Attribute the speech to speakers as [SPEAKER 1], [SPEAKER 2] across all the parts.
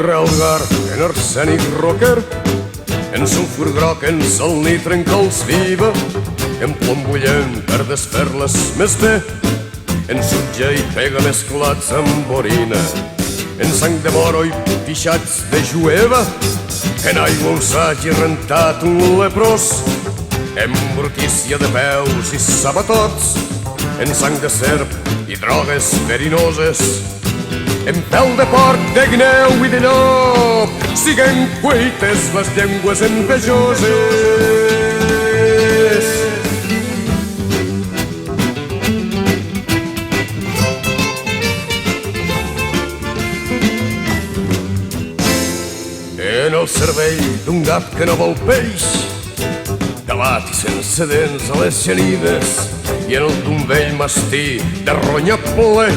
[SPEAKER 1] relgar, en arsènic rocker, en sulfur groc, en salnitre, en cols viva, en plom bullent per desfer-les més bé, en sutge i pega mesclats amb orina, en sang de moro i pixats de jueva, en aigua un s'hagi rentat un leprós, en brutícia de peus i sabatots, en sang de serp i drogues verinoses, en pèl de porc, de guineu i de llop, siguen cuites les llengües envejoses. En el cervell d'un gat que no vol peix, calat i sense dents a les genides, i en el d'un vell mastí de ronya ple,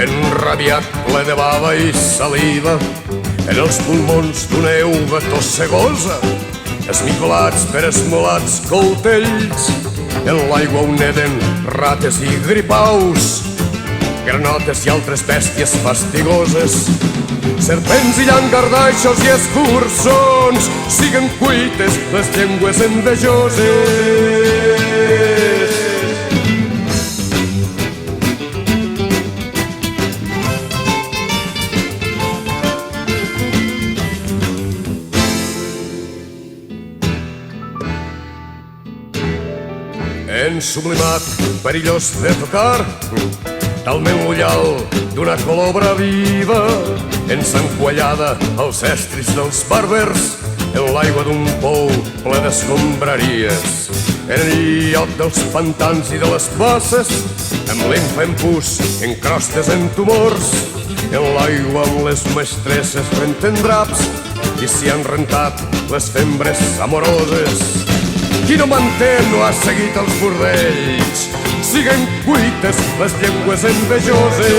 [SPEAKER 1] enrabiat ple de bava i saliva, en els pulmons d'una euga tossegosa, esmicolats per esmolats coltells, en l'aigua on neden rates i gripaus, granotes i altres bèsties fastigoses, serpents i llangardaixos i escurçons, siguen cuites les llengües envejoses. En sublimat, perillós de tocar, talment l'ullal d'una colobra viva, en sang quallada als estris dels bàrbers, en l'aigua d'un pou ple d'escombraries, en el lloc dels pantans i de les basses, amb limfa en pus, en crostes, en tumors, en l'aigua amb les mestresses renten draps i s'hi han rentat les fembres amoroses. Qui no manté no ha seguit els bordells, siguen cuites les llengües envejoses.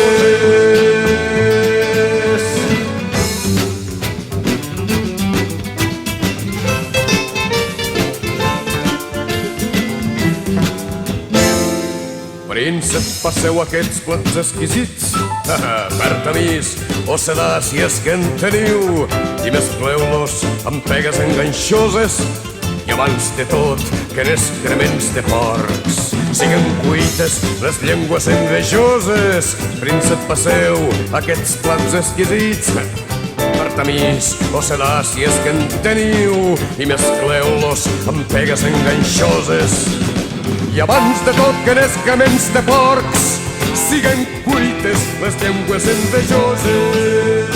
[SPEAKER 1] Príncep, passeu aquests plats exquisits, per tamís o sedar si és que en teniu, i mescleu-los amb pegues enganxoses, i abans de tot que en excrements de porcs siguen cuites les llengües envejoses. Príncep, passeu aquests plats exquisits per tamís o sedar si és que en teniu, i mescleu-los amb pegues enganxoses, i abans de tot que en excrements de porcs siguen cuites les llengües envejoses.